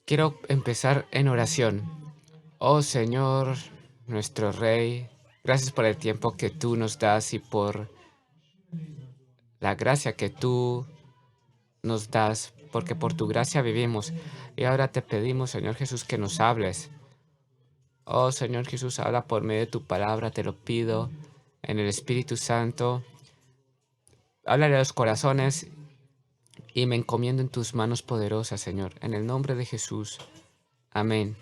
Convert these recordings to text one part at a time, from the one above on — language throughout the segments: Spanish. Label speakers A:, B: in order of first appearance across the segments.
A: Quiero empezar en oración. Oh Señor, nuestro Rey, gracias por el tiempo que tú nos das y por la gracia que tú nos das, porque por tu gracia vivimos. Y ahora te pedimos, Señor Jesús, que nos hables. Oh Señor Jesús, habla por medio de tu palabra, te lo pido, en el Espíritu Santo. Háblale a los corazones y me encomiendo en tus manos poderosas, Señor, en el nombre de Jesús. Amén.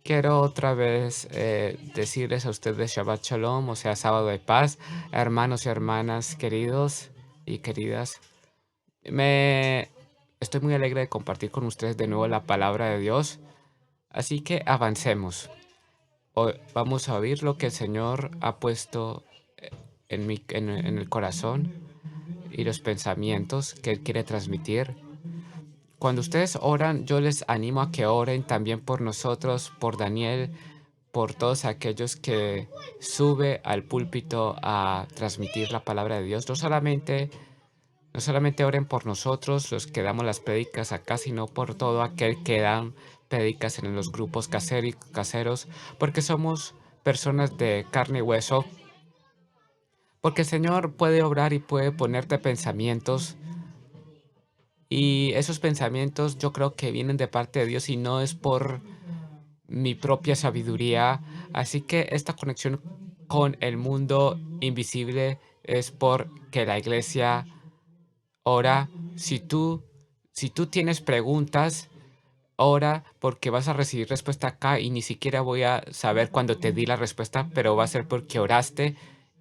A: Quiero otra vez decirles a ustedes Shabbat Shalom, o sea, sábado de paz, hermanos y hermanas queridos y queridas. Me estoy muy alegre de compartir con ustedes de nuevo la palabra de Dios, así que avancemos. Hoy vamos a oír lo que el Señor ha puesto en el corazón y los pensamientos que Él quiere transmitir. Cuando ustedes oran, yo les animo a que oren también por nosotros, por Daniel, por todos aquellos que sube al púlpito a transmitir la palabra de Dios. No solamente oren por nosotros, los que damos las prédicas acá, sino por todo aquel que dan prédicas en los grupos caseros, porque somos personas de carne y hueso, porque el Señor puede obrar y puede ponerte pensamientos. Y esos pensamientos yo creo que vienen de parte de Dios y no es por mi propia sabiduría. Así que esta conexión con el mundo invisible es porque la iglesia ora. Si tú tienes preguntas, ora porque vas a recibir respuesta acá y ni siquiera voy a saber cuando te di la respuesta, pero va a ser porque oraste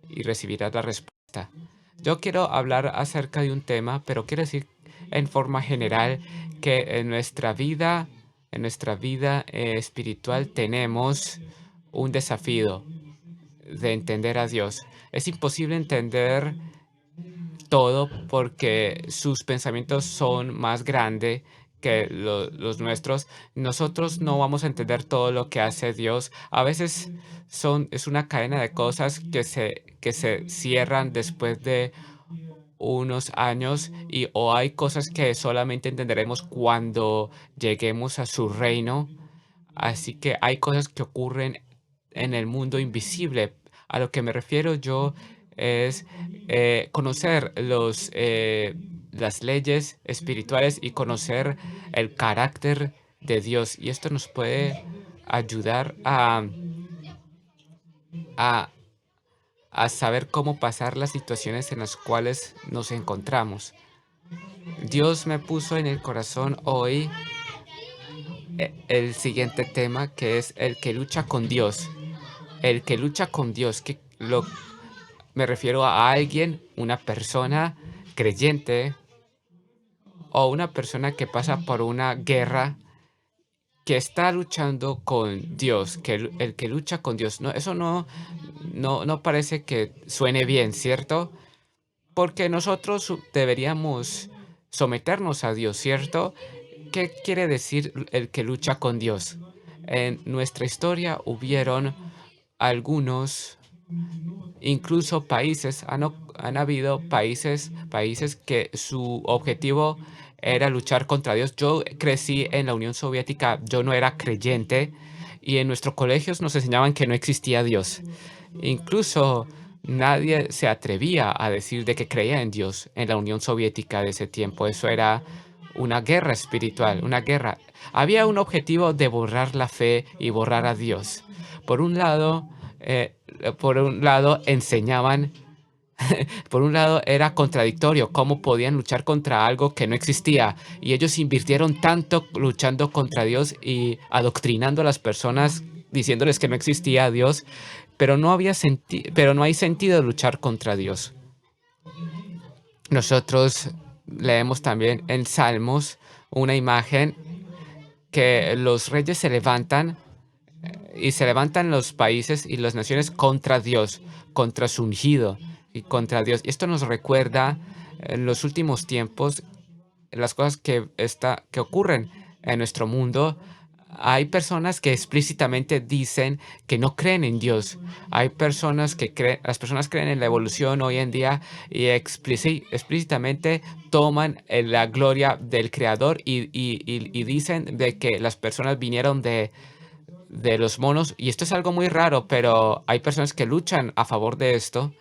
A: y recibirás la respuesta. Yo quiero hablar acerca de un tema, pero quiero decir en forma general que en nuestra vida espiritual tenemos un desafío de entender a Dios. Es imposible entender todo porque sus pensamientos son más grandes que los nuestros. Nosotros no vamos a entender todo lo que hace Dios. A veces es una cadena de cosas que se cierran después de unos años y o hay cosas que solamente entenderemos cuando lleguemos a su reino. Así que hay cosas que ocurren en el mundo invisible. A lo que me refiero yo es conocer las leyes espirituales y conocer el carácter de Dios. Y esto nos puede ayudar a, a saber cómo pasar las situaciones en las cuales nos encontramos. Dios me puso en el corazón hoy el siguiente tema, que es el que lucha con Dios. El que lucha con Dios, me refiero a alguien, una persona creyente o una persona que pasa por una guerra que está luchando con Dios, el que lucha con Dios. No, eso no parece que suene bien, ¿cierto? Porque nosotros deberíamos someternos a Dios, ¿cierto? ¿Qué quiere decir el que lucha con Dios? En nuestra historia hubieron algunos, incluso países, han habido países que su objetivo era luchar contra Dios. Yo crecí en la Unión Soviética, yo no era creyente y en nuestros colegios nos enseñaban que no existía Dios. Incluso nadie se atrevía a decir de que creía en Dios en la Unión Soviética de ese tiempo. Eso era una guerra espiritual, una guerra. Había un objetivo de borrar la fe y borrar a Dios. Por un lado, enseñaban, por un lado era contradictorio cómo podían luchar contra algo que no existía. Y ellos invirtieron tanto luchando contra Dios y adoctrinando a las personas diciéndoles que no existía Dios, pero no hay sentido de luchar contra Dios. Nosotros leemos también en Salmos una imagen que los reyes se levantan y se levantan los países y las naciones contra Dios, contra su ungido y contra Dios. Y esto nos recuerda en los últimos tiempos las cosas que ocurren en nuestro mundo. Hay personas que explícitamente dicen que no creen en Dios. Hay personas que creen, las personas creen en la evolución hoy en día y explícitamente toman la gloria del Creador y dicen de que las personas vinieron de los monos. Y esto es algo muy raro, pero hay personas que luchan a favor de esto.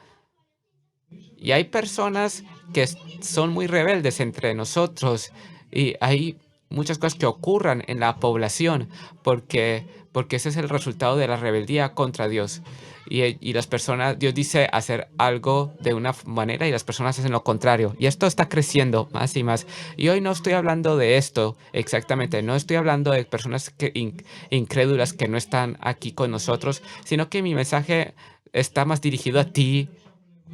A: Y hay personas que son muy rebeldes entre nosotros y hay muchas cosas que ocurran en la población porque ese es el resultado de la rebeldía contra Dios. Y las personas, Dios dice hacer algo de una manera y las personas hacen lo contrario. Y esto está creciendo más y más. Y hoy no estoy hablando de esto exactamente, no estoy hablando de personas incrédulas que no están aquí con nosotros, sino que mi mensaje está más dirigido a ti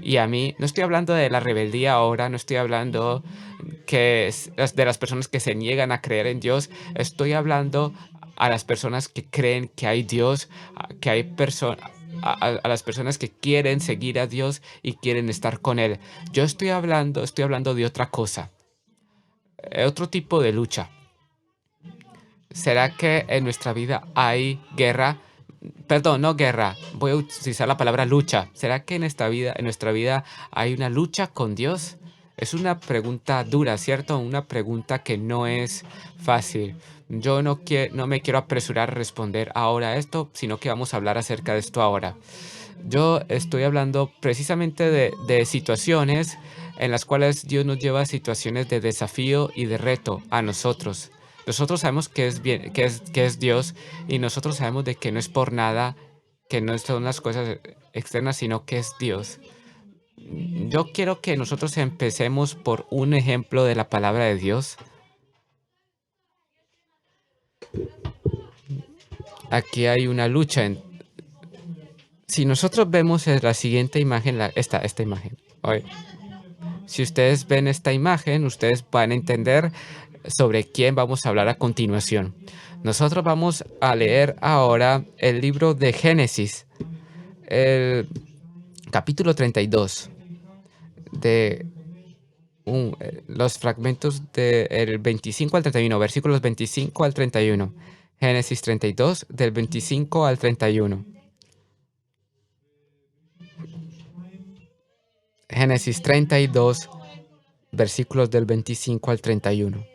A: y a mí. No estoy hablando de la rebeldía ahora, no estoy hablando de las personas que se niegan a creer en Dios, estoy hablando a las personas que creen que hay Dios, que hay personas. A las personas que quieren seguir a Dios y quieren estar con Él. Yo estoy hablando de otra cosa, otro tipo de lucha. ¿Será que en nuestra vida hay guerra? Perdón, no guerra. Voy a utilizar la palabra lucha. ¿Será que en nuestra vida hay una lucha con Dios? Es una pregunta dura, ¿cierto? Una pregunta que no es fácil. Yo no me quiero apresurar a responder ahora a esto, sino que vamos a hablar acerca de esto ahora. Yo estoy hablando precisamente de situaciones en las cuales Dios nos lleva a situaciones de desafío y de reto a nosotros. Nosotros sabemos que es bien, que es Dios y nosotros sabemos de que no es por nada, que no son las cosas externas, sino que es Dios. Yo quiero que nosotros empecemos por un ejemplo de la palabra de Dios. Aquí hay una lucha. Si nosotros vemos en la siguiente imagen, esta imagen. Oye, si ustedes ven esta imagen, ustedes van a entender sobre quién vamos a hablar a continuación. Nosotros vamos a leer ahora el libro de Génesis, el capítulo 32, de los fragmentos del 25 al 31, versículos 25 al 31. Génesis 32, del 25 al 31. Génesis 32, versículos del 25 al 31.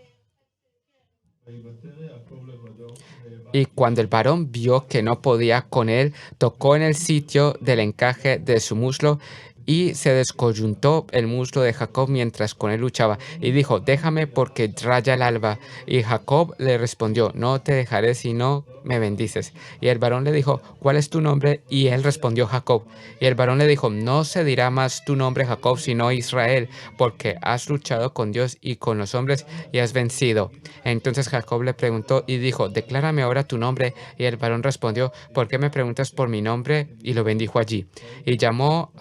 A: Y cuando el varón vio que no podía con él, tocó en el sitio del encaje de su muslo y se descoyuntó el muslo de Jacob mientras con él luchaba. Y dijo, déjame porque raya el alba. Y Jacob le respondió, no te dejaré si no me bendices. Y el varón le dijo, ¿cuál es tu nombre? Y él respondió, Jacob. Y el varón le dijo, no se dirá más tu nombre Jacob, sino Israel, porque has luchado con Dios y con los hombres y has vencido. Entonces Jacob le preguntó y dijo, declárame ahora tu nombre. Y el varón respondió, ¿por qué me preguntas por mi nombre? Y lo bendijo allí. Y llamó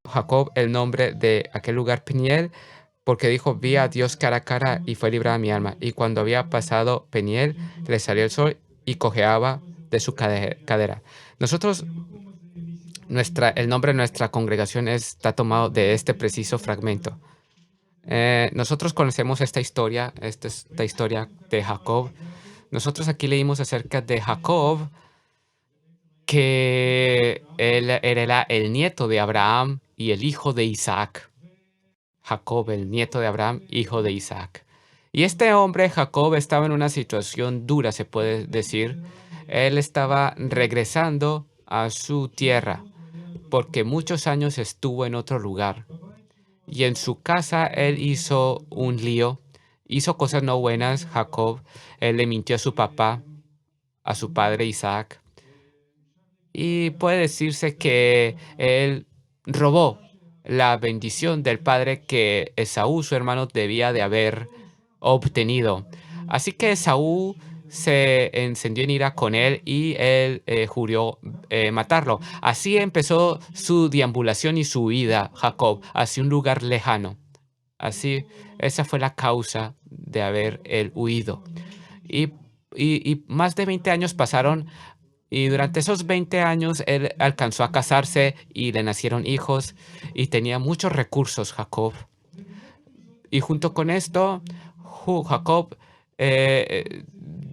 A: Jacob el nombre de aquel lugar Peniel, porque dijo, vi a Dios cara a cara y fue librada mi alma. Y cuando había pasado Peniel, le salió el sol y cojeaba de su cadera. Nosotros, el nombre de nuestra congregación está tomado de este preciso fragmento. Nosotros conocemos esta historia de Jacob. Nosotros aquí leímos acerca de Jacob, que él era el nieto de Abraham y el hijo de Isaac. Jacob, el nieto de Abraham, hijo de Isaac. Y este hombre, Jacob, estaba en una situación dura, se puede decir. Él estaba regresando a su tierra porque muchos años estuvo en otro lugar. Y en su casa él hizo un lío, hizo cosas no buenas, Jacob. Él le mintió a su papá, a su padre Isaac. Y puede decirse que él robó la bendición del padre que Esaú, su hermano, debía de haber obtenido. Así que Esaú se encendió en ira con él y él juró matarlo. Así empezó su deambulación y su huida, Jacob, hacia un lugar lejano. Así, esa fue la causa de haber él huido. Y, y más de 20 años pasaron y durante esos 20 años él alcanzó a casarse y le nacieron hijos y tenía muchos recursos, Jacob. Y junto con esto, Jacob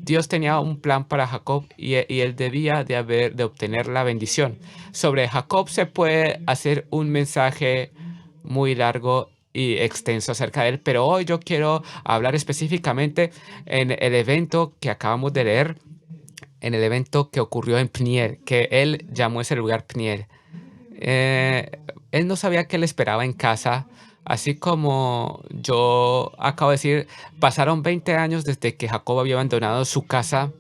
A: Dios tenía un plan para Jacob y él debía de obtener la bendición. Sobre Jacob se puede hacer un mensaje muy largo y extenso acerca de él, pero hoy yo quiero hablar específicamente en el evento que acabamos de leer, en el evento que ocurrió en Pniel, que él llamó ese lugar Pniel. Eh, Él no sabía qué le esperaba en casa, así como yo acabo de decir, pasaron 20 años desde que Jacob había abandonado su casa.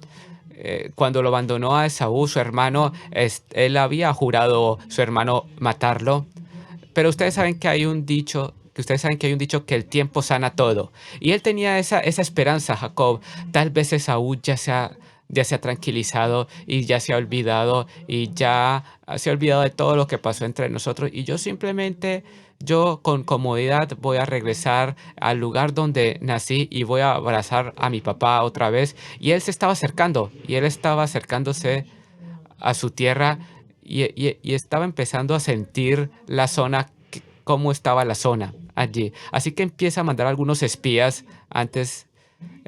A: Cuando lo abandonó a Esaú, su hermano, él había jurado su hermano matarlo. Pero ustedes saben que hay un dicho, que ustedes saben que hay un dicho que el tiempo sana todo. Y él tenía esa esperanza, Jacob. Tal vez Esaú ya se ha tranquilizado y ya se ha olvidado y ya se ha olvidado de todo lo que pasó entre nosotros. Y yo simplemente, yo con comodidad voy a regresar al lugar donde nací y voy a abrazar a mi papá otra vez. Y él se estaba acercando y él estaba acercándose a su tierra y estaba empezando a sentir la zona, cómo estaba la zona allí. Así que empieza a mandar algunos espías antes,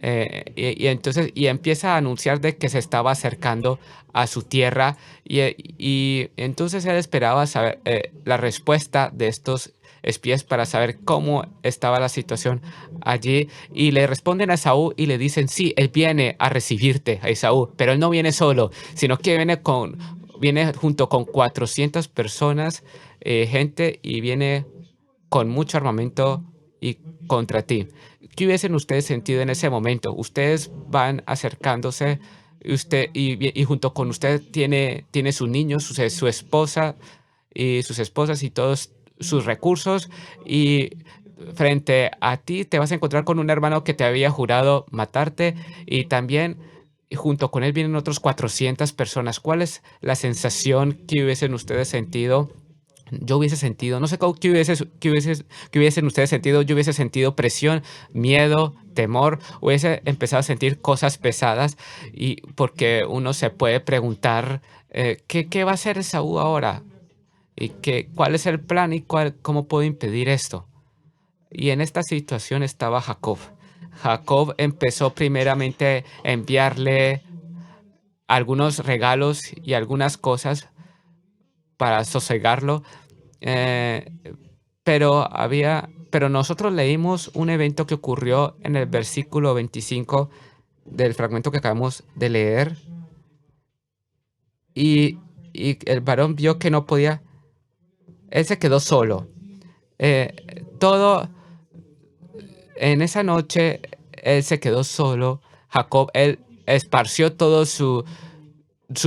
A: entonces y empieza a anunciar de que se estaba acercando a su tierra y entonces él esperaba saber la respuesta de estos espías para saber cómo estaba la situación allí y le responden a Esaú y le dicen, sí, él viene a recibirte, a Esaú, pero él no viene solo, sino que viene junto con 400 personas, gente, y viene con mucho armamento y contra ti. ¿Qué hubiesen ustedes sentido en ese momento? Ustedes van acercándose y junto con usted tiene sus niños, su esposa y sus esposas y todos sus recursos y frente a ti te vas a encontrar con un hermano que te había jurado matarte y también junto con él vienen otros 400 personas. ¿Cuál es la sensación que hubiesen ustedes sentido? Yo hubiese sentido, no sé qué hubiesen ustedes sentido, yo hubiese sentido presión, miedo, temor, hubiese empezado a sentir cosas pesadas y porque uno se puede preguntar, ¿qué va a hacer Esaú ahora? ¿Y cuál es el plan y cómo puedo impedir esto? Y en esta situación estaba Jacob. Jacob empezó primeramente a enviarle algunos regalos y algunas cosas para sosegarlo. Eh, pero nosotros leímos un evento que ocurrió en el versículo 25 del fragmento que acabamos de leer y, y el varón vio que no podía, él se quedó solo. Todo en esa noche, él se quedó solo. Jacob, él esparció todos sus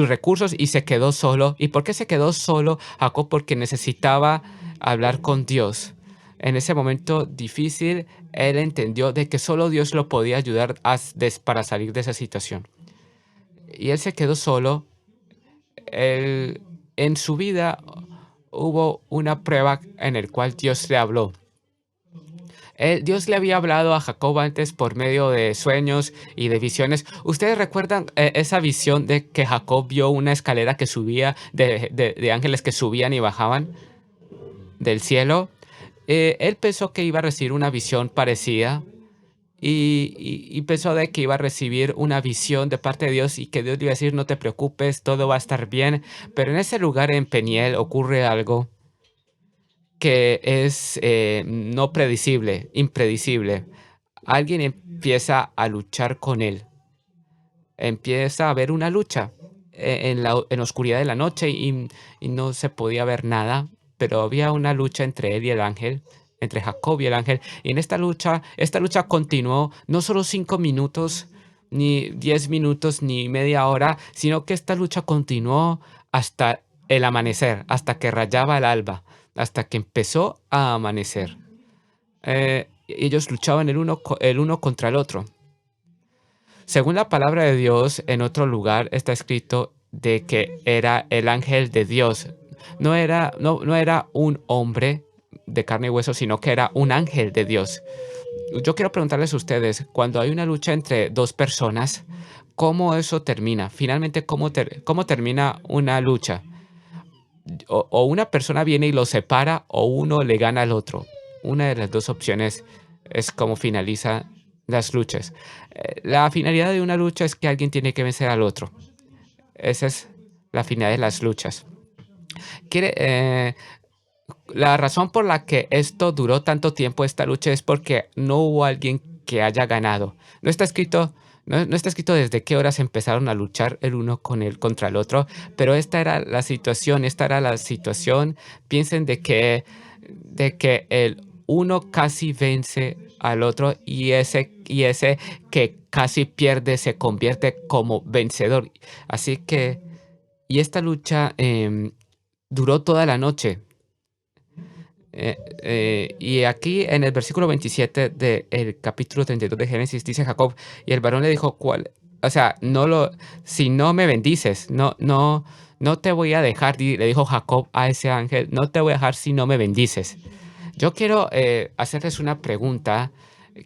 A: recursos y se quedó solo. ¿Y por qué se quedó solo, Jacob? Porque necesitaba hablar con Dios. En ese momento difícil, él entendió de que solo Dios lo podía ayudar para salir de esa situación. Y él se quedó solo. En su vida hubo una prueba en la cual Dios le habló. Dios le había hablado a Jacob antes por medio de sueños y de visiones. ¿Ustedes recuerdan esa visión de que Jacob vio una escalera que subía, de ángeles que subían y bajaban del cielo? Él pensó que iba a recibir una visión parecida y pensó de que iba a recibir una visión de parte de Dios y que Dios le iba a decir, no te preocupes, todo va a estar bien. Pero en ese lugar en Peniel ocurre algo que es no predecible, impredecible. Alguien empieza a luchar con él. Empieza a haber una lucha en la oscuridad de la noche y no se podía ver nada, pero había una lucha entre él y el ángel, entre Jacob y el ángel. Y en esta lucha continuó no solo 5 minutos, ni 10 minutos, ni media hora, sino que esta lucha continuó hasta el amanecer, hasta que rayaba el alba, hasta que empezó a amanecer. Ellos luchaban el uno contra el otro. Según la palabra de Dios, en otro lugar está escrito de que era el ángel de Dios. No era un hombre de carne y hueso, sino que era un ángel de Dios. Yo quiero preguntarles a ustedes, cuando hay una lucha entre dos personas, ¿cómo eso termina? Finalmente, ¿cómo termina una lucha? O una persona viene y lo separa o uno le gana al otro. Una de las dos opciones es cómo finaliza las luchas. La finalidad de una lucha es que alguien tiene que vencer al otro. Esa es la finalidad de las luchas. Quiere, la razón por la que esto duró tanto tiempo, esta lucha, es porque no hubo alguien que haya ganado. No está escrito, no está escrito desde qué horas empezaron a luchar el uno contra el otro, pero esta era la situación, esta era la situación. Piensen de que el uno casi vence al otro y ese que casi pierde se convierte como vencedor. Así que, y esta lucha duró toda la noche. Y aquí en el versículo 27 del capítulo 32 de Génesis dice Jacob, y el varón le dijo, ¿cuál? O sea, si no me bendices, no te voy a dejar, le dijo Jacob a ese ángel, no te voy a dejar si no me bendices. Yo quiero hacerles una pregunta.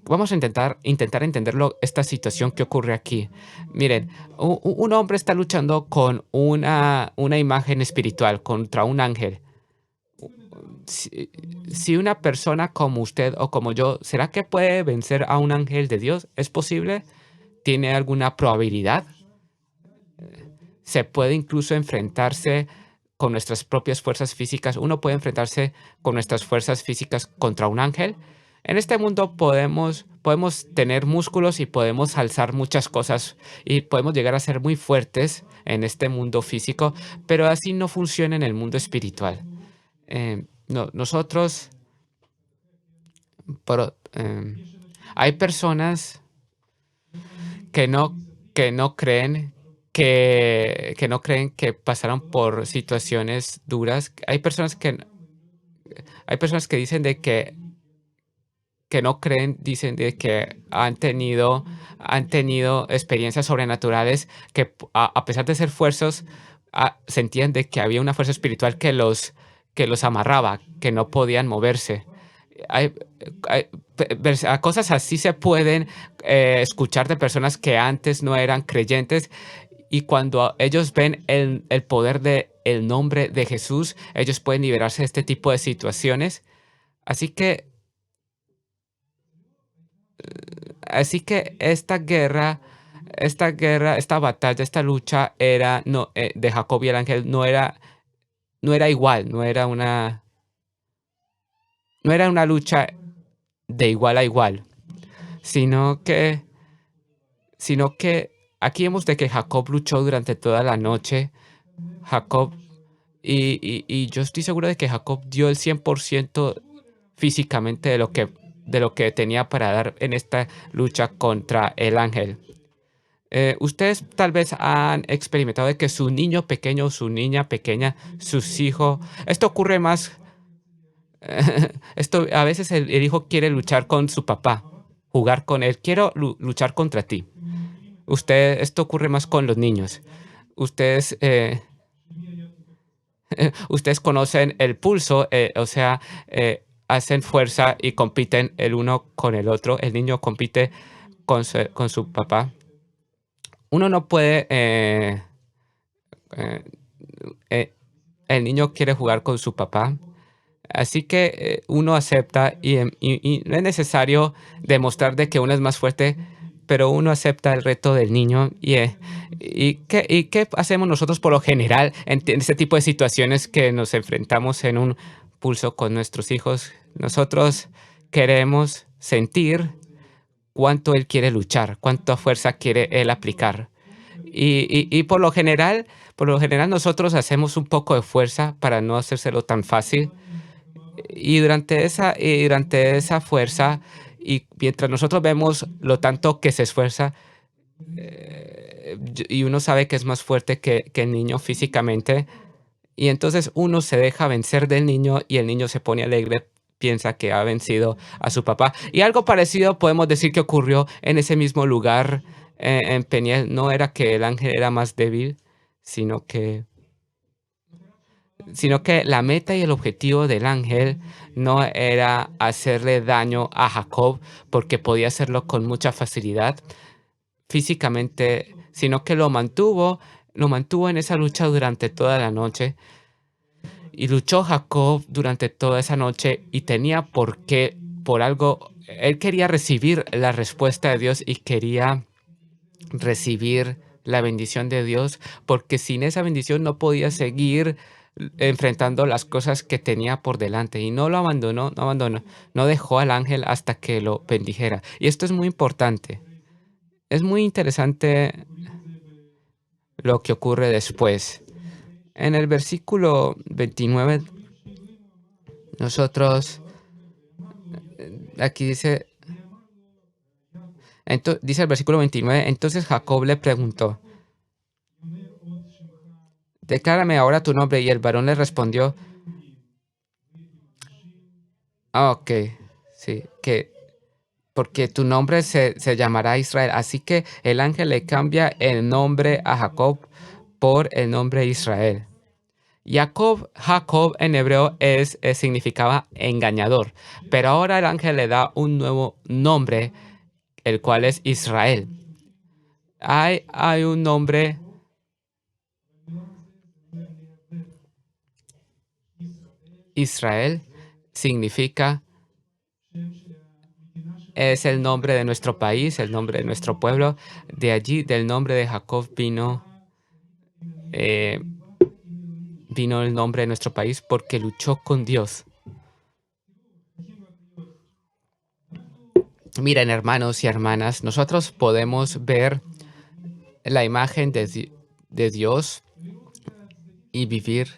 A: Vamos a intentar entenderlo, esta situación que ocurre aquí. Miren, un hombre está luchando con una imagen espiritual contra un ángel. Si, si una persona como usted o como yo, ¿será que puede vencer a un ángel de Dios? ¿Es posible? ¿Tiene alguna probabilidad? Se puede incluso enfrentarse con nuestras propias fuerzas físicas. Uno puede enfrentarse con nuestras fuerzas físicas contra un ángel. En este mundo podemos tener músculos y podemos alzar muchas cosas y podemos llegar a ser muy fuertes en este mundo físico, pero así no funciona en el mundo espiritual. No, nosotros, hay personas que no creen que pasaron por situaciones duras. Hay personas que dicen de que no creen, dicen de que han tenido experiencias sobrenaturales que a pesar de ser fuerzas, sentían de que había una fuerza espiritual que los amarraba, que no podían moverse. Hay, cosas así se pueden escuchar de personas que antes no eran creyentes, y cuando ellos ven el poder del nombre de Jesús, ellos pueden liberarse de este tipo de situaciones. Así que, esta batalla, esta lucha era no, de Jacob y el ángel no era igual, no era una lucha de igual a igual, sino que sino que aquí vemos de que Jacob luchó durante toda la noche. Jacob, y yo estoy seguro de que Jacob dio el 100% físicamente de lo que tenía para dar en esta lucha contra el ángel. Ustedes tal vez han experimentado de que su niño pequeño, su niña pequeña, sus hijos, esto ocurre más, esto a veces el hijo quiere luchar con su papá, jugar con él, quiero luchar contra ti. Esto ocurre más con los niños. Ustedes, ustedes conocen el pulso, o sea, hacen fuerza y compiten el uno con el otro. El niño compite con su papá. Uno no puede, eh, eh, el niño quiere jugar con su papá. Así que uno acepta y no es necesario demostrar de que uno es más fuerte, pero uno acepta el reto del niño. ¿Y qué hacemos nosotros por lo general en este tipo de situaciones que nos enfrentamos en un pulso con nuestros hijos? Nosotros queremos sentir cuánto él quiere luchar, cuánta fuerza quiere él aplicar. Y por lo general nosotros hacemos un poco de fuerza para no hacérselo tan fácil, y durante esa fuerza, y mientras nosotros vemos lo tanto que se esfuerza, y uno sabe que es más fuerte que el niño físicamente, y entonces uno se deja vencer del niño y el niño se pone alegre, piensa que ha vencido a su papá. Y algo parecido podemos decir que ocurrió en ese mismo lugar, en Peniel. No era que el ángel era más débil, sino que la meta y el objetivo del ángel no era hacerle daño a Jacob, porque podía hacerlo con mucha facilidad físicamente, sino que lo mantuvo en esa lucha durante toda la noche. Y luchó Jacob durante toda esa noche y tenía por algo, él quería recibir la respuesta de Dios y quería recibir la bendición de Dios, porque sin esa bendición no podía seguir enfrentando las cosas que tenía por delante. Y no lo abandonó, no abandonó, no dejó al ángel hasta que lo bendijera. Y esto es muy importante. Es muy interesante lo que ocurre después. En el versículo 29, nosotros, aquí dice, dice el versículo 29, entonces Jacob le preguntó, declárame ahora tu nombre. Y el varón le respondió, ok, sí, que porque tu nombre se llamará Israel. Así que el ángel le cambia el nombre a Jacob por el nombre Israel. Jacob en hebreo significaba engañador, pero ahora el ángel le da un nuevo nombre, el cual es Israel. Hay un nombre, Israel significa, es el nombre de nuestro país, el nombre de nuestro pueblo. De allí, del nombre de Jacob eh, vino el nombre de nuestro país porque luchó con Dios. Miren, hermanos y hermanas, nosotros podemos ver la imagen de Dios y vivir,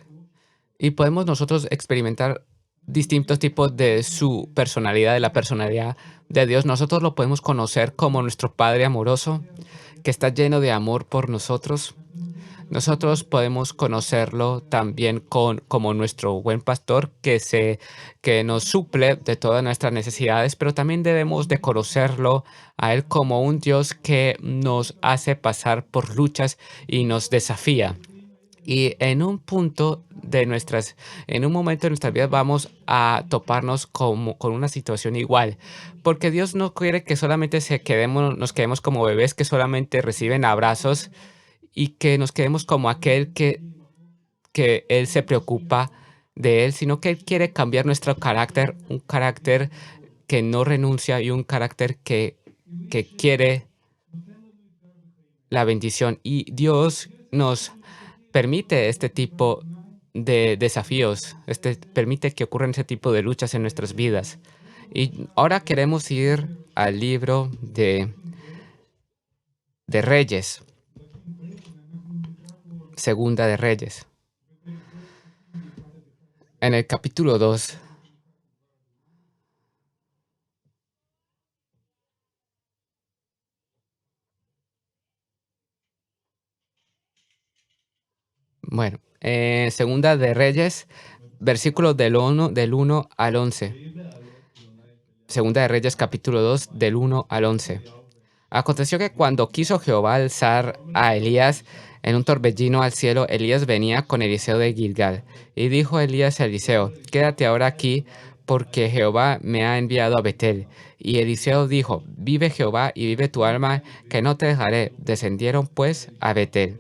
A: y podemos nosotros experimentar distintos tipos de su personalidad, de la personalidad de Dios. Nosotros lo podemos conocer como nuestro Padre amoroso, que está lleno de amor por nosotros. Nosotros podemos conocerlo también como nuestro buen pastor que nos suple de todas nuestras necesidades, pero también debemos de conocerlo a Él como un Dios que nos hace pasar por luchas y nos desafía. Y en un momento de nuestras vidas vamos a toparnos con una situación igual, porque Dios no quiere que solamente nos quedemos como bebés que solamente reciben abrazos y que nos quedemos como aquel que Él se preocupa de Él, sino que Él quiere cambiar nuestro carácter, un carácter que no renuncia y un carácter que quiere la bendición. Y Dios nos permite este tipo de desafíos, permite que ocurran ese tipo de luchas en nuestras vidas. Y ahora queremos ir al libro de Reyes, Segunda de Reyes. En el capítulo 2, bueno, Segunda de Reyes, versículos del 1 al 11. Segunda de Reyes, capítulo 2, del 1 al 11. Aconteció que cuando quiso Jehová alzar a Elías en un torbellino al cielo, Elías venía con Eliseo de Gilgal. Y dijo Elías a Eliseo, quédate ahora aquí, porque Jehová me ha enviado a Betel. Y Eliseo dijo, vive Jehová y vive tu alma, que no te dejaré. Descendieron pues a Betel.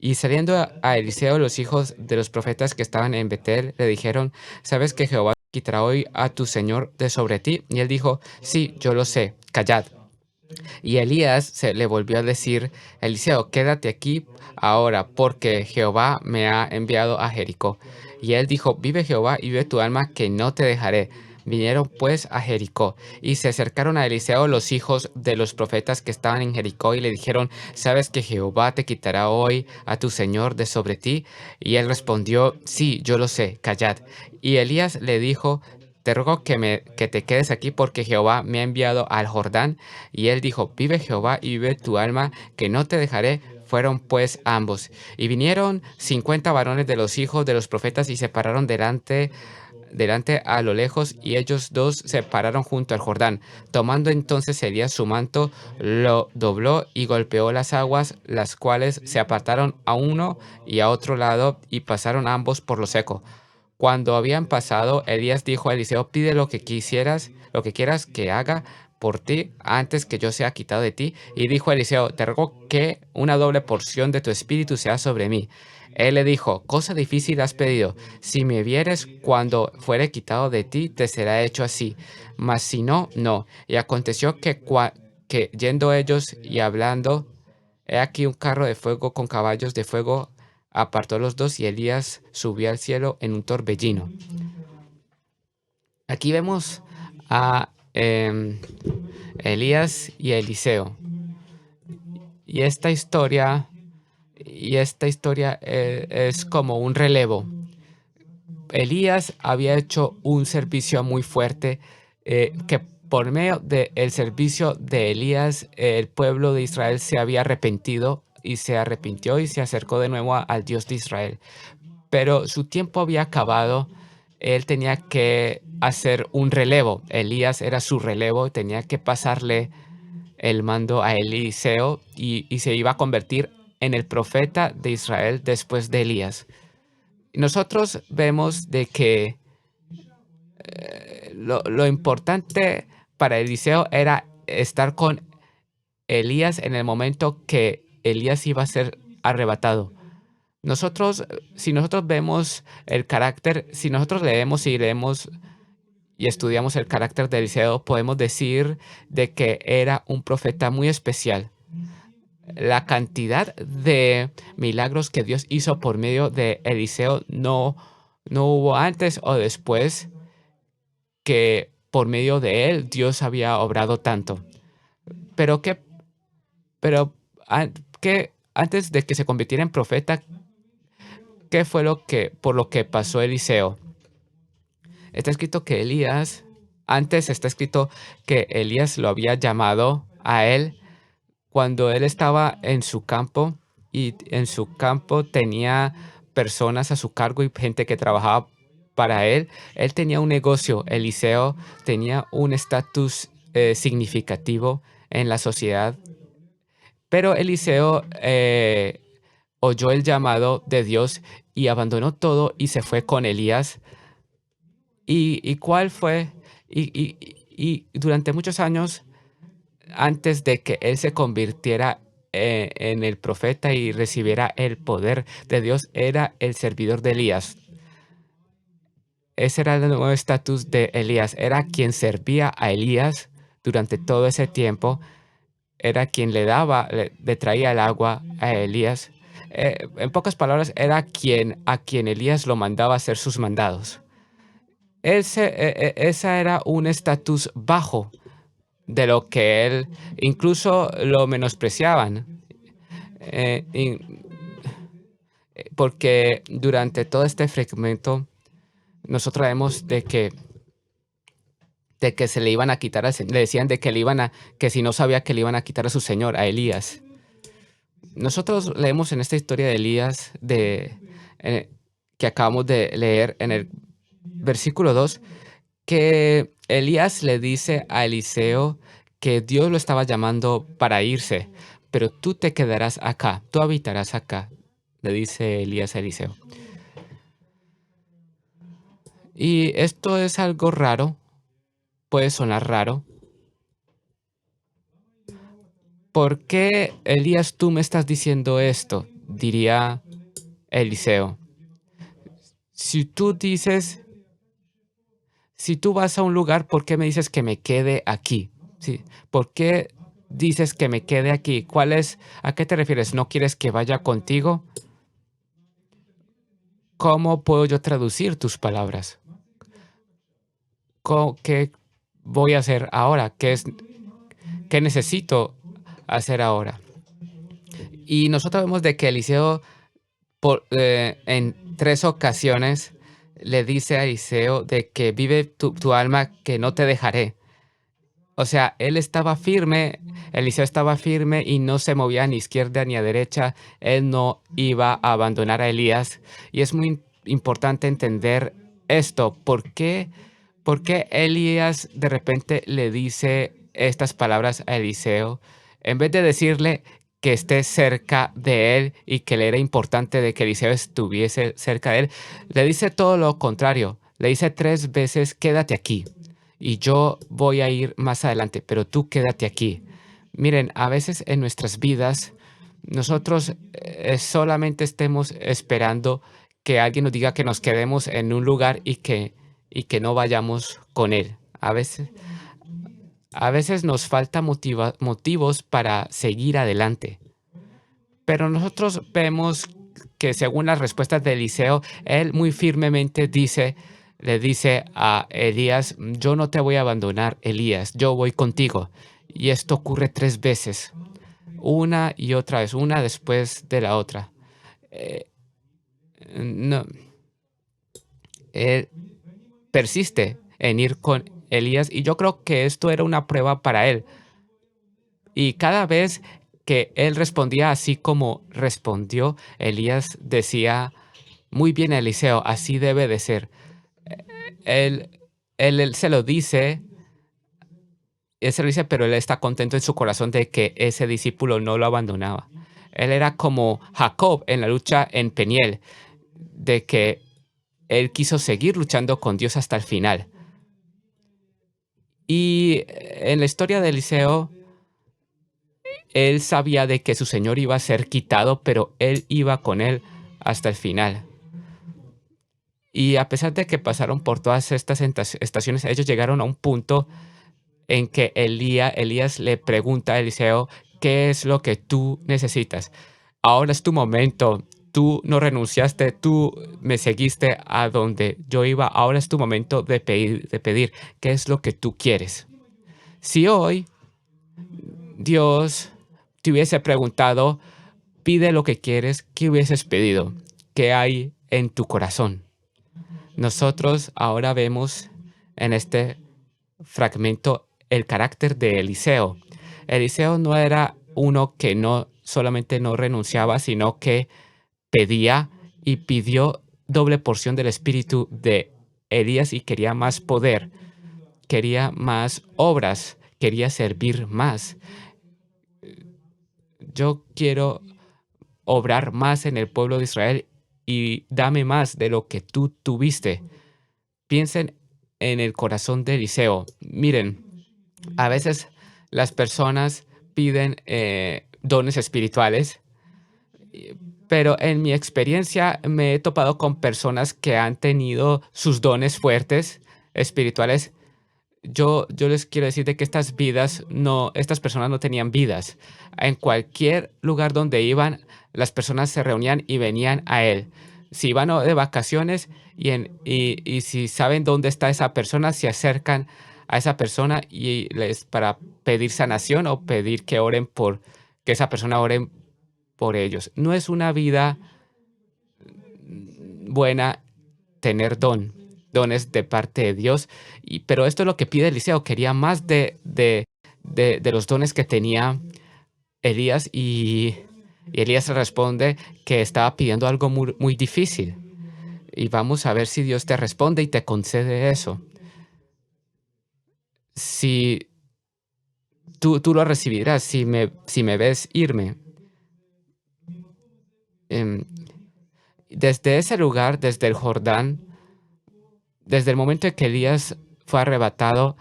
A: Y saliendo a Eliseo, los hijos de los profetas que estaban en Betel le dijeron, ¿sabes que Jehová quitará hoy a tu señor de sobre ti? Y él dijo, sí, yo lo sé, callad. Y Elías se le volvió a decir, Eliseo, quédate aquí ahora, porque Jehová me ha enviado a Jericó. Y él dijo, vive Jehová y vive tu alma, que no te dejaré. Vinieron pues a Jericó, y se acercaron a Eliseo los hijos de los profetas que estaban en Jericó, y le dijeron, ¿sabes que Jehová te quitará hoy a tu señor de sobre ti? Y él respondió, sí, yo lo sé, callad. Y Elías le dijo, te ruego que te quedes aquí porque Jehová me ha enviado al Jordán. Y él dijo, vive Jehová y vive tu alma, que no te dejaré. Fueron pues ambos. Y vinieron 50 varones de los hijos de los profetas y se pararon delante a lo lejos, y ellos dos se pararon junto al Jordán. Tomando entonces Elías su manto, lo dobló y golpeó las aguas, las cuales se apartaron a uno y a otro lado, y pasaron ambos por lo seco. Cuando habían pasado, Elías dijo a Eliseo, pide lo que quieras que haga por ti antes que yo sea quitado de ti. Y dijo Eliseo, te ruego que una doble porción de tu espíritu sea sobre mí. Él le dijo, cosa difícil has pedido. Si me vieres cuando fuere quitado de ti, te será hecho así. Mas si no, no. Y aconteció que yendo ellos y hablando, he aquí un carro de fuego con caballos de fuego apartó los dos y Elías subió al cielo en un torbellino. Aquí vemos a Elías y Eliseo. Y esta historia es como un relevo. Elías había hecho un servicio muy fuerte que por medio del servicio de Elías, el pueblo de Israel se había arrepentido y se arrepintió y se acercó de nuevo al Dios de Israel. Pero su tiempo había acabado. Él tenía que hacer un relevo. Elías era su relevo, tenía que pasarle el mando a Eliseo y se iba a convertir en el profeta de Israel después de Elías. Nosotros vemos de que lo importante para Eliseo era estar con Elías en el momento que Elías iba a ser arrebatado. Nosotros, si nosotros vemos el carácter, si nosotros leemos y estudiamos el carácter de Eliseo, podemos decir de que era un profeta muy especial. La cantidad de milagros que Dios hizo por medio de Eliseo no hubo antes o después que por medio de él Dios había obrado tanto. Pero que, pero que antes de que se convirtiera en profeta, ¿qué fue por lo que pasó Eliseo? Está escrito que antes está escrito que Elías lo había llamado a él cuando él estaba en su campo y en su campo tenía personas a su cargo y gente que trabajaba para él. Él tenía un negocio. Eliseo tenía un estatus significativo en la sociedad, pero Eliseo oyó el llamado de Dios y abandonó todo y se fue con Elías. ¿Y cuál fue? Y durante muchos años, antes de que él se convirtiera en el profeta y recibiera el poder de Dios, era el servidor de Elías. Ese era el nuevo estatus de Elías. Era quien servía a Elías durante todo ese tiempo. Era quien le traía el agua a Elías. En pocas palabras, era a quien Elías lo mandaba a hacer sus mandados. Esa era un estatus bajo de lo que él incluso lo menospreciaban. Porque durante todo este fragmento nosotros vemos de que se le iban a quitar, le decían de que que si no sabía que le iban a quitar a su señor, a Elías. Nosotros leemos en esta historia de Elías eh, que acabamos de leer en el versículo 2 que Elías le dice a Eliseo que Dios lo estaba llamando para irse, pero tú te quedarás acá, tú habitarás acá, le dice Elías a Eliseo. Y esto es algo raro, puede sonar raro. ¿Por qué, Elías, tú me estás diciendo esto? Diría Eliseo. Si tú dices, si tú vas a un lugar, ¿por qué me dices que me quede aquí? Sí, ¿por qué dices que me quede aquí? ¿A qué te refieres? ¿No quieres que vaya contigo? ¿Cómo puedo yo traducir tus palabras? ¿Qué voy a hacer ahora? ¿Qué necesito hacer ahora? Y nosotros vemos de que Eliseo en 3 ocasiones le dice a Eliseo de que vive tu alma, que no te dejaré. O sea, Eliseo estaba firme y no se movía ni a izquierda ni a derecha. Él no iba a abandonar a Elías. Y es muy importante entender esto. ¿Por qué Elías de repente le dice estas palabras a Eliseo? En vez de decirle que esté cerca de él y que le era importante de que Eliseo estuviese cerca de él, le dice todo lo contrario. Le dice 3 veces, quédate aquí y yo voy a ir más adelante, pero tú quédate aquí. Miren, a veces en nuestras vidas Nosotros solamente estemos esperando que alguien nos diga que nos quedemos en un lugar y que no vayamos con él. A veces nos falta motivos para seguir adelante. Pero nosotros vemos que según las respuestas de Eliseo, él muy firmemente le dice a Elías, yo no te voy a abandonar, Elías, yo voy contigo. Y esto ocurre 3 veces, una y otra vez, una después de la otra. Eh, no, él persiste en ir con Elías y yo creo que esto era una prueba para él. Y cada vez que él respondía así como respondió, Elías decía, muy bien, Eliseo, así debe de ser. Él, él se lo dice, pero él está contento en su corazón de que ese discípulo no lo abandonaba. Él era como Jacob en la lucha en Peniel, de que él quiso seguir luchando con Dios hasta el final. Y en la historia de Eliseo, él sabía de que su Señor iba a ser quitado, pero él iba con él hasta el final. Y a pesar de que pasaron por todas estas estaciones, ellos llegaron a un punto en que Elías le pregunta a Eliseo, ¿qué es lo que tú necesitas? Ahora es tu momento. Tú no renunciaste, tú me seguiste a donde yo iba. Ahora es tu momento de pedir qué es lo que tú quieres. Si hoy Dios te hubiese preguntado, pide lo que quieres, ¿qué hubieses pedido? ¿Qué hay en tu corazón? Nosotros ahora vemos en este fragmento el carácter de Eliseo. Eliseo no era uno que no solamente no renunciaba, sino que pedía y pidió doble porción del espíritu de Elías y quería más poder, quería más obras, quería servir más. Yo quiero obrar más en el pueblo de Israel y dame más de lo que tú tuviste. Piensen en el corazón de Eliseo. Miren, a veces las personas piden dones espirituales, pero en mi experiencia me he topado con personas que han tenido sus dones fuertes espirituales. Yo les quiero decir de que estas personas no tenían vidas. En cualquier lugar donde iban, las personas se reunían y venían a él. Si iban de vacaciones y si saben dónde está esa persona, se acercan a esa persona y les para pedir sanación o pedir que esa persona ore por ellos. No es una vida buena tener dones de parte de Dios, pero esto es lo que pide Eliseo, quería más de los dones que tenía Elías y Elías le responde que estaba pidiendo algo muy, muy difícil. Y vamos a ver si Dios te responde y te concede eso. Si tú lo recibirás, si me ves irme. Em, Desde ese lugar, desde el Jordán, desde el momento en que Elías fue arrebatado,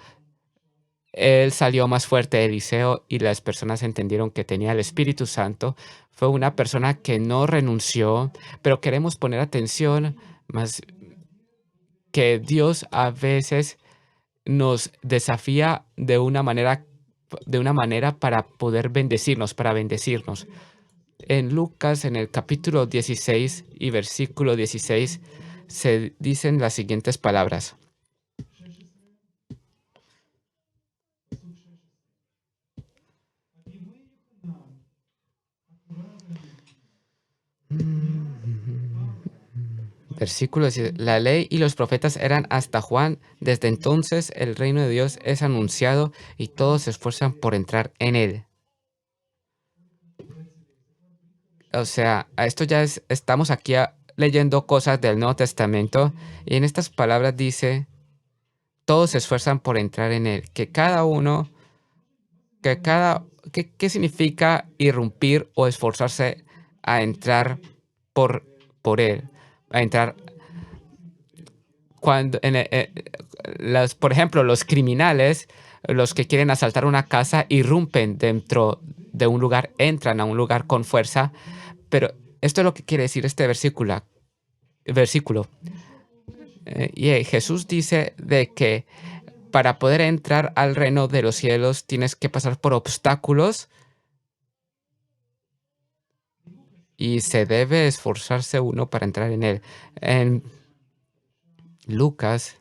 A: él salió más fuerte de Eliseo y las personas entendieron que tenía el Espíritu Santo. Fue una persona que no renunció, pero queremos poner atención más que Dios a veces nos desafía de una manera para poder bendecirnos, para bendecirnos. En Lucas, en el capítulo 16 y versículo 16, se dicen las siguientes palabras. Versículo 16. La ley y los profetas eran hasta Juan. Desde entonces el reino de Dios es anunciado y todos se esfuerzan por entrar en él. O sea, a esto estamos aquí leyendo cosas del Nuevo Testamento y en estas palabras dice, todos se esfuerzan por entrar en él. ¿Qué significa irrumpir o esforzarse a entrar por, por él? A entrar cuando, por ejemplo, los criminales Los que quieren asaltar una casa irrumpen dentro de un lugar, entran a un lugar con fuerza, pero esto es lo que quiere decir este versículo. Jesús dice de que para poder entrar al reino de los cielos tienes que pasar por obstáculos y se debe esforzarse uno para entrar en él. En Lucas,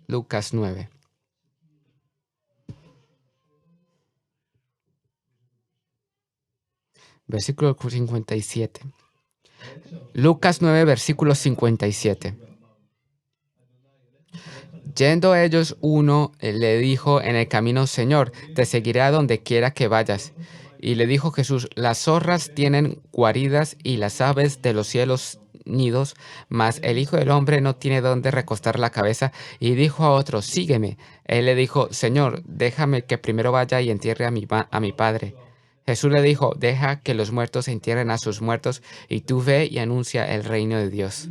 A: Lucas 9, versículo 57. Lucas 9, versículo 57. Yendo ellos uno, le dijo en el camino, Señor, te seguiré a donde quiera que vayas. Y le dijo Jesús, las zorras tienen guaridas y las aves de los cielos nidos, mas el Hijo del Hombre no tiene dónde recostar la cabeza. Y dijo a otro, sígueme. Él le dijo, Señor, déjame que primero vaya y entierre a mi padre. Jesús le dijo, deja que los muertos entierren a sus muertos, y tú ve y anuncia el reino de Dios.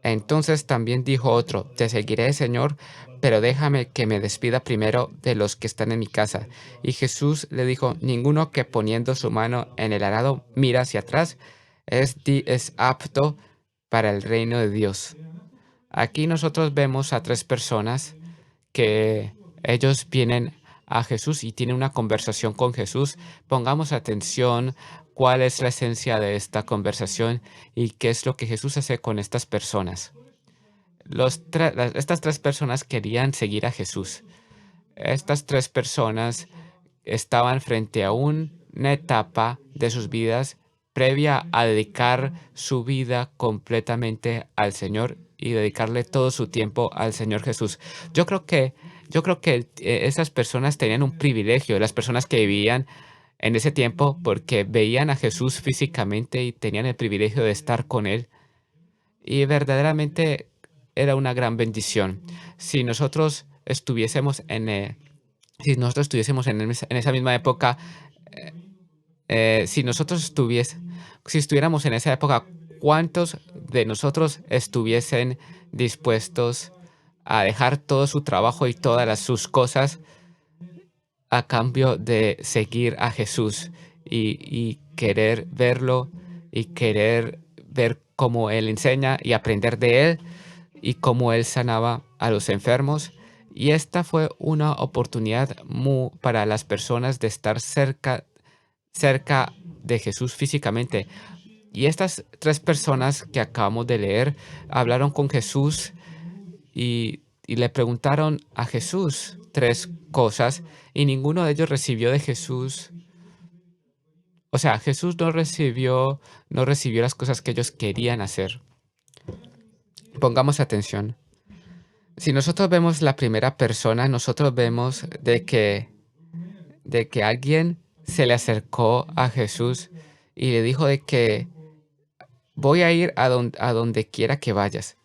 A: Entonces también dijo otro, te seguiré, Señor, pero déjame que me despida primero de los que están en mi casa. Y Jesús le dijo, ninguno que poniendo su mano en el arado mira hacia atrás es apto para el reino de Dios. Aquí nosotros vemos a tres personas que ellos vienen a Jesús y tienen una conversación con Jesús. Pongamos atención cuál es la esencia de esta conversación y qué es lo que Jesús hace con estas personas. Estas tres personas querían seguir a Jesús. Estas tres personas estaban frente a una etapa de sus vidas previa a dedicar su vida completamente al Señor y dedicarle todo su tiempo al Señor Jesús. Yo creo que esas personas tenían un privilegio, las personas que vivían en ese tiempo, porque veían a Jesús físicamente y tenían el privilegio de estar con Él. Y verdaderamente era una gran bendición. Si nosotros estuviésemos en esa misma época, eh, si nosotros si estuviéramos en esa época, ¿cuántos de nosotros estuviesen dispuestos a dejar todo su trabajo y todas sus cosas a cambio de seguir a Jesús y querer verlo y querer ver cómo Él enseña y aprender de Él y cómo Él sanaba a los enfermos? Y esta fue una oportunidad para las personas de estar cerca de Jesús físicamente. Y estas tres personas que acabamos de leer hablaron con Jesús y le preguntaron a Jesús tres cosas y ninguno de ellos recibió de Jesús. O sea, Jesús no recibió las cosas que ellos querían hacer. Pongamos atención. Si nosotros vemos la primera persona, nosotros vemos de que alguien se le acercó a Jesús y le dijo de que voy a ir a donde quiera que vayas.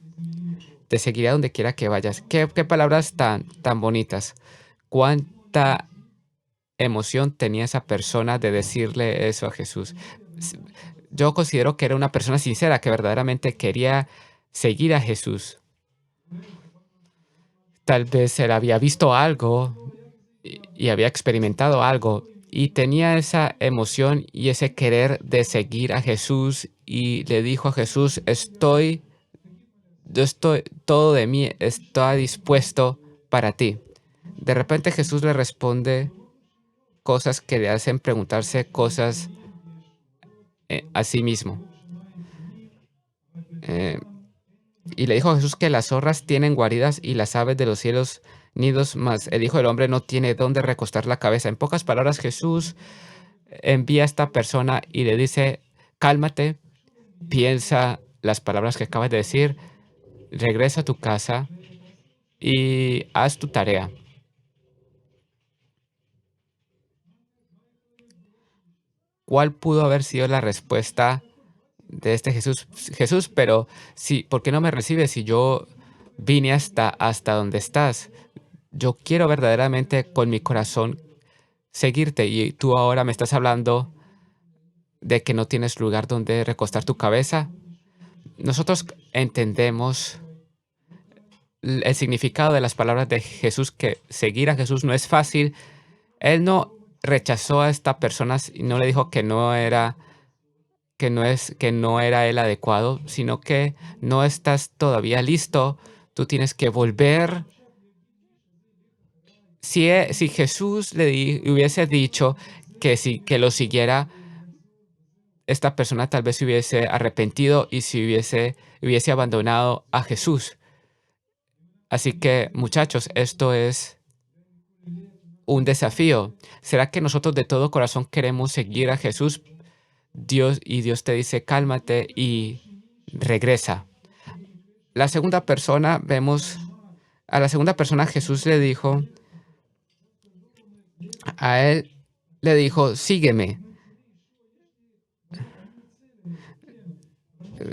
A: Te seguiré a donde quiera que vayas. Qué palabras tan bonitas. Cuánta emoción tenía esa persona de decirle eso a Jesús. S- Yo considero que era una persona sincera que verdaderamente quería seguir a Jesús. Tal vez él había visto algo y había experimentado algo y tenía esa emoción y ese querer de seguir a Jesús y le dijo a Jesús, todo de mí está dispuesto para ti. De repente Jesús le responde cosas que le hacen preguntarse cosas a sí mismo. Eh, y le dijo a Jesús que las zorras tienen guaridas y las aves de los cielos nidos, mas el Hijo del Hombre no tiene dónde recostar la cabeza. En pocas palabras, Jesús envía a esta persona y le dice, cálmate, piensa las palabras que acabas de decir, regresa a tu casa y haz tu tarea. ¿Cuál pudo haber sido la respuesta de este Jesús? Jesús, pero sí, ¿por qué no me recibes si yo vine hasta donde estás? Yo quiero verdaderamente con mi corazón seguirte y tú ahora me estás hablando de que no tienes lugar donde recostar tu cabeza. Nosotros entendemos el significado de las palabras de Jesús, que seguir a Jesús no es fácil. Él no rechazó a esta persona y no le dijo que no era el adecuado, sino que no estás todavía listo. Tú tienes que volver. Si Jesús le hubiese dicho que lo siguiera, esta persona tal vez se hubiese arrepentido y hubiese abandonado a Jesús. Así que, muchachos, esto es un desafío. ¿Será que nosotros de todo corazón queremos seguir a Jesús? Dios te dice, cálmate y regresa. La segunda persona, a la segunda persona Jesús a él le dijo, sígueme.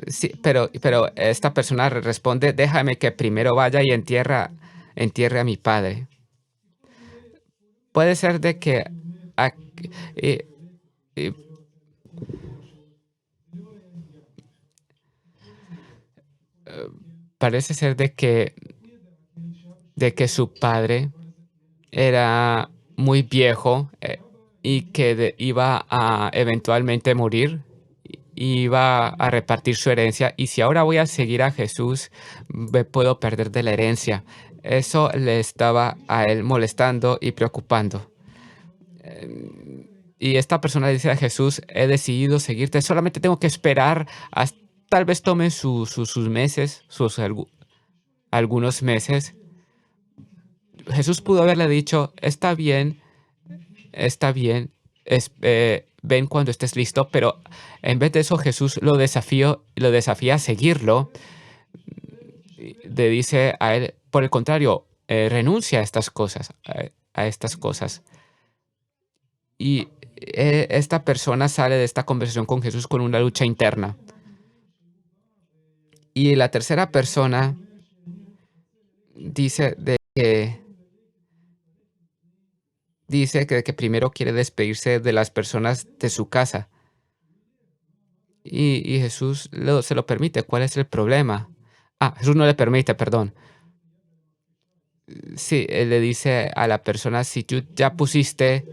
A: Sí, pero esta persona responde, déjame que primero vaya y entierre a mi padre. Puede ser de que a- eh, eh, parece ser de que su padre era muy viejo, y que iba a eventualmente morir, iba a repartir su herencia, y si ahora voy a seguir a Jesús, me puedo perder de la herencia. Eso le estaba a él molestando y preocupando. Y esta persona le dice a Jesús, he decidido seguirte, solamente tengo que esperar, tal vez tome sus meses, algunos meses. Jesús pudo haberle dicho, está bien, ven cuando estés listo, pero en vez de eso Jesús lo desafía a seguirlo. Le dice a él, por el contrario, renuncia a estas cosas, a estas cosas. Y esta persona sale de esta conversación con Jesús con una lucha interna. Y la tercera persona dice que primero quiere despedirse de las personas de su casa. Y Jesús se lo permite. ¿Cuál es el problema? Jesús no le permite, perdón. Sí, él le dice a la persona, si tú ya pusiste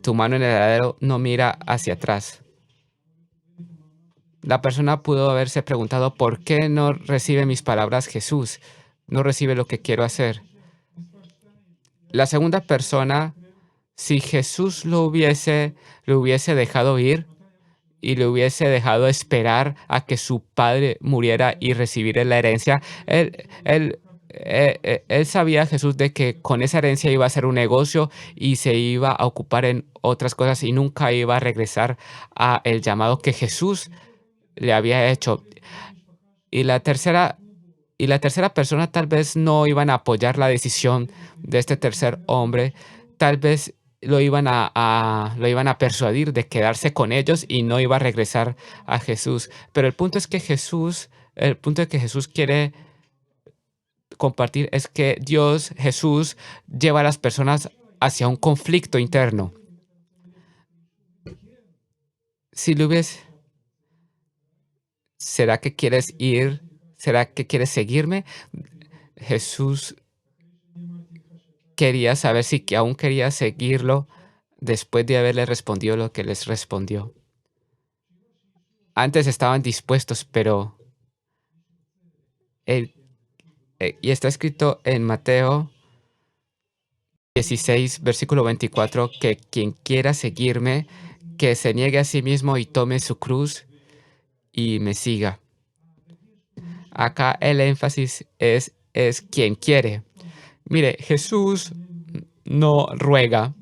A: tu mano en el aladero, no mira hacia atrás. La persona pudo haberse preguntado, ¿por qué no recibe mis palabras Jesús? No recibe lo que quiero hacer. La segunda persona, si Jesús lo hubiese dejado ir y le hubiese dejado esperar a que su padre muriera y recibir la herencia, él sabía, Jesús, de que con esa herencia iba a hacer un negocio y se iba a ocupar en otras cosas y nunca iba a regresar a el llamado que Jesús le había hecho. Y la tercera persona tal vez no iban a apoyar la decisión de este tercer hombre, tal vez lo iban a persuadir de quedarse con ellos y no iba a regresar a Jesús. Pero el punto que Jesús quiere compartir es que Jesús, lleva a las personas hacia un conflicto interno. Si lo ves, ¿será que quieres ir? ¿Será que quieres seguirme? Jesús quería saber si que aún quería seguirlo después de haberle respondido lo que les respondió. Antes estaban dispuestos, pero él, y está escrito en Mateo 16, versículo 24, que quien quiera seguirme, que se niegue a sí mismo y tome su cruz y me siga. Acá el énfasis es quien quiere. Mire, Jesús no ruega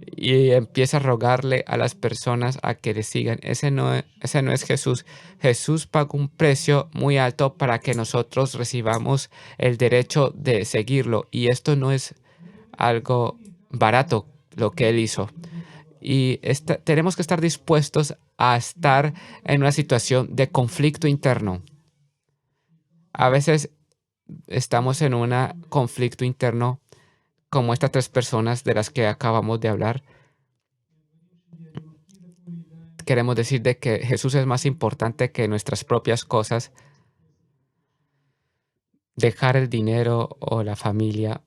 A: y empieza a rogarle a las personas a que le sigan. Ese no es Jesús. Jesús pagó un precio muy alto para que nosotros recibamos el derecho de seguirlo. Y esto no es algo barato lo que Él hizo. Y tenemos que estar dispuestos a estar en una situación de conflicto interno. A veces estamos en un conflicto interno como estas tres personas de las que acabamos de hablar. queremos decir de que Jesús es más importante que nuestras propias cosas, dejar el dinero o la familia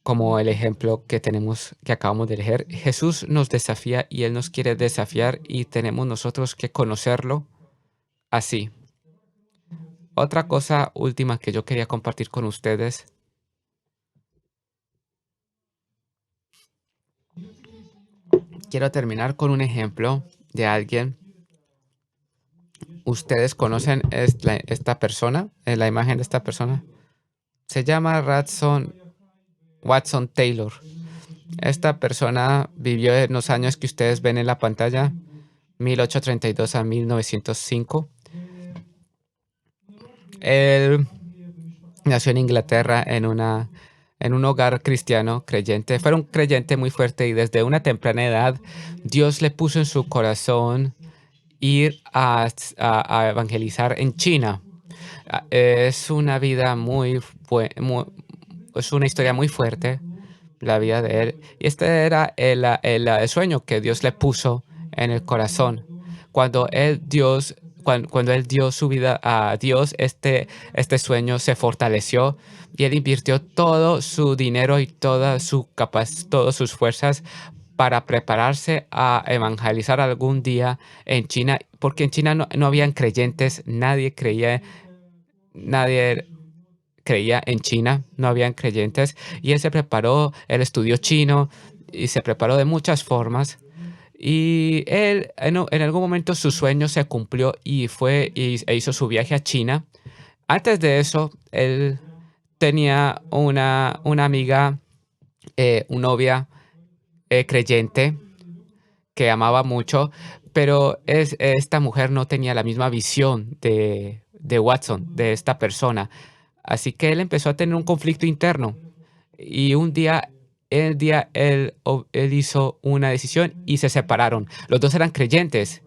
A: como el ejemplo que tenemos, que acabamos de leer. Jesús nos desafía y Él nos quiere desafiar y tenemos nosotros que conocerlo así. Otra cosa última que yo quería compartir con ustedes, quiero terminar con un ejemplo de alguien. ¿Ustedes conocen esta persona? La imagen de esta persona. Se llama Watson Taylor. Esta persona vivió en los años que ustedes ven en la pantalla, 1832 a 1905. Él nació en Inglaterra en un hogar cristiano creyente. Fue un creyente muy fuerte y desde una temprana edad Dios le puso en su corazón ir a evangelizar en China. Es una vida es una historia muy fuerte, la vida de él. Y este era el sueño que Dios le puso en el corazón. Cuando cuando él dio su vida a Dios, este sueño se fortaleció y él invirtió todo su dinero y todas sus fuerzas para prepararse a evangelizar algún día en China, porque en China no habían creyentes, nadie creía en China, no habían creyentes, y él se preparó, él estudió chino y se preparó de muchas formas. Y él, en algún momento su sueño se cumplió y e hizo su viaje a China. Antes de eso, él tenía una amiga, una novia creyente que amaba mucho, pero esta mujer no tenía la misma visión de Watson, de esta persona. Así que él empezó a tener un conflicto interno y él hizo una decisión y se separaron. Los dos eran creyentes,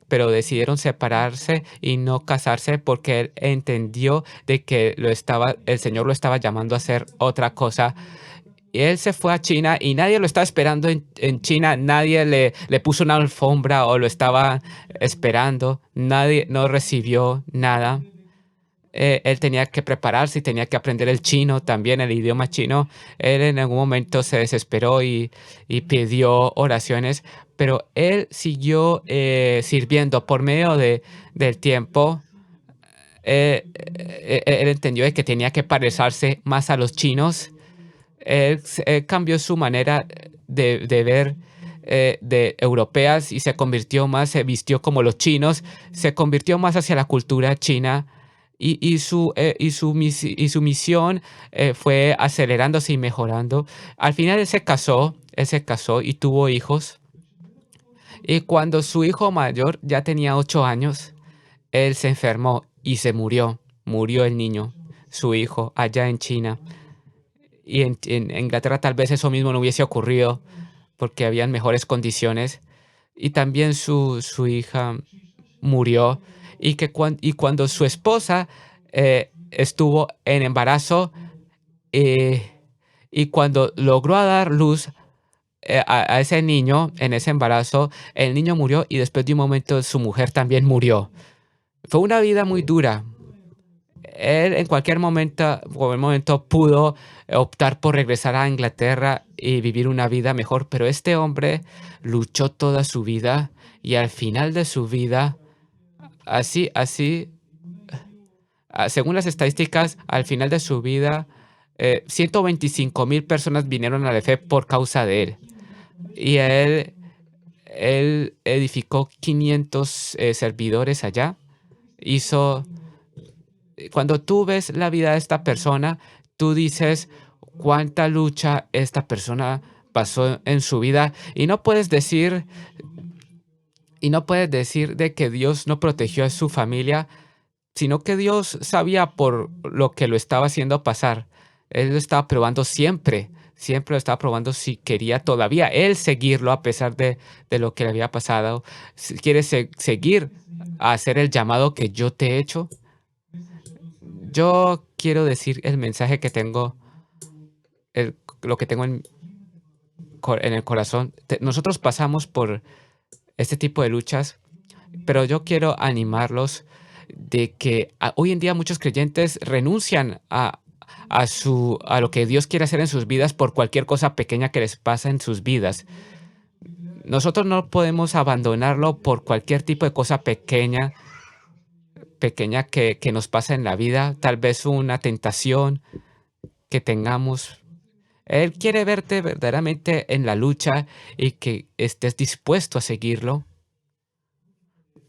A: pero decidieron separarse y no casarse porque él entendió de que el Señor lo estaba llamando a hacer otra cosa. Y él se fue a China y nadie lo estaba esperando en China, nadie le puso una alfombra o lo estaba esperando, nadie no recibió nada. Él tenía que prepararse y tenía que aprender el chino, también el idioma chino. Él en algún momento se desesperó y pidió oraciones, pero él siguió sirviendo por medio del tiempo. Él entendió de que tenía que parecerse más a los chinos. Él cambió su manera de ver de europeas y se vistió como los chinos, se convirtió más hacia la cultura china y su misión fue acelerándose y mejorando. Al final él se casó y tuvo hijos. Y cuando su hijo mayor ya tenía 8 años, él se enfermó y se murió. Murió el niño, su hijo, allá en China. Y en Inglaterra tal vez eso mismo no hubiese ocurrido porque habían mejores condiciones. Y también su hija murió. Y cuando su esposa estuvo en embarazo eh, y cuando logró dar luz a ese niño en ese embarazo, el niño murió y después de un momento su mujer también murió. Fue una vida muy dura. Él en cualquier momento pudo optar por regresar a Inglaterra y vivir una vida mejor, pero este hombre luchó toda su vida y al final de su vida, así, según las estadísticas, al final de su vida, 125,000 personas vinieron a la fe por causa de él. Y él edificó 500 servidores allá. Hizo Cuando tú ves la vida de esta persona, tú dices cuánta lucha esta persona pasó en su vida y no puedes decir de que Dios no protegió a su familia, sino que Dios sabía por lo que lo estaba haciendo pasar. Él lo estaba probando siempre, siempre lo estaba probando si quería todavía él seguirlo a pesar de lo que le había pasado. Si quieres seguir a hacer el llamado que yo te he hecho, yo quiero decir el mensaje que tengo, lo que tengo en el corazón. Nosotros pasamos este tipo de luchas, pero yo quiero animarlos de que hoy en día muchos creyentes renuncian a lo que Dios quiere hacer en sus vidas por cualquier cosa pequeña que les pasa en sus vidas. Nosotros no podemos abandonarlo por cualquier tipo de cosa pequeña que nos pasa en la vida, tal vez una tentación que tengamos. Él quiere verte verdaderamente en la lucha y que estés dispuesto a seguirlo.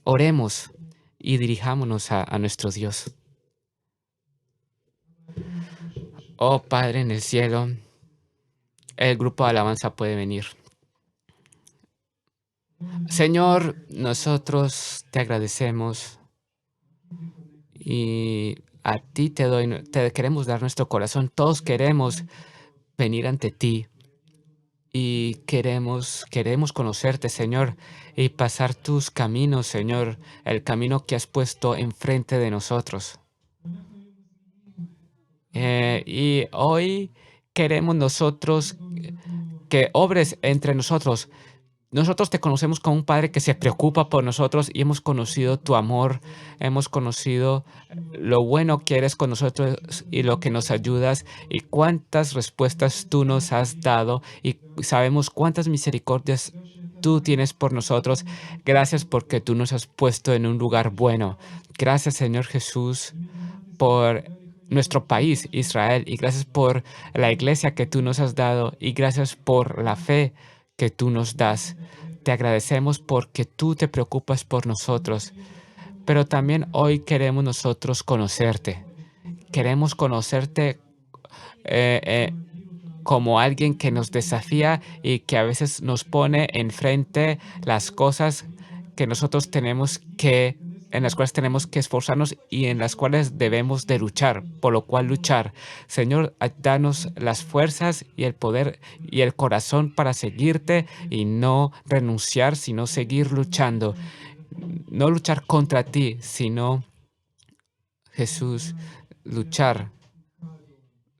A: Oremos y dirijámonos a nuestro Dios. Oh Padre en el cielo, el grupo de alabanza puede venir. Señor, nosotros te agradecemos y a ti te queremos dar nuestro corazón. Todos queremos venir ante ti y queremos conocerte, Señor, y pasar tus caminos, Señor, el camino que has puesto enfrente de nosotros. Y hoy queremos nosotros que obres entre nosotros. Nosotros te conocemos como un Padre que se preocupa por nosotros y hemos conocido tu amor, hemos conocido lo bueno que eres con nosotros y lo que nos ayudas y cuántas respuestas tú nos has dado y sabemos cuántas misericordias tú tienes por nosotros. Gracias porque tú nos has puesto en un lugar bueno. Gracias, Señor Jesús, por nuestro país, Israel, y gracias por la iglesia que tú nos has dado y gracias por la fe que tú nos das. Te agradecemos porque tú te preocupas por nosotros, pero también hoy queremos nosotros conocerte. Queremos conocerte eh, eh, como alguien que nos desafía y que a veces nos pone enfrente las cosas que nosotros en las cuales tenemos que esforzarnos y en las cuales debemos de luchar, por lo cual luchar. Señor, danos las fuerzas y el poder y el corazón para seguirte y no renunciar, sino seguir luchando. No luchar contra ti, sino, Jesús, luchar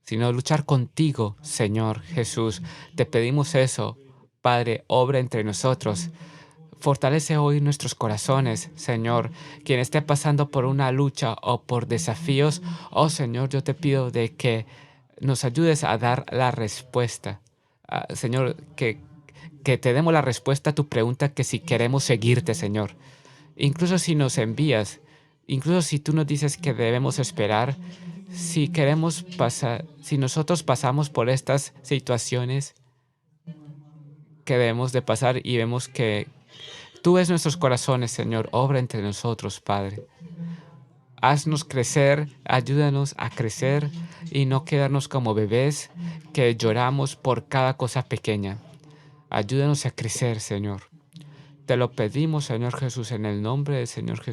A: sino luchar contigo, Señor Jesús. Te pedimos eso, Padre, obra entre nosotros. Fortalece hoy nuestros corazones, Señor. Quien esté pasando por una lucha o por desafíos, oh Señor, yo te pido de que nos ayudes a dar la respuesta. Señor, que te demos la respuesta a tu pregunta, que si queremos seguirte, Señor. Incluso si nos envías, incluso si tú nos dices que debemos esperar, si queremos pasar, si nosotros pasamos por estas situaciones que debemos de pasar y vemos que tú ves nuestros corazones, Señor, obra entre nosotros, Padre. Haznos crecer, ayúdanos a crecer y no quedarnos como bebés que lloramos por cada cosa pequeña. Ayúdanos a crecer, Señor. Te lo pedimos, Señor Jesús, en el nombre del Señor Jesús.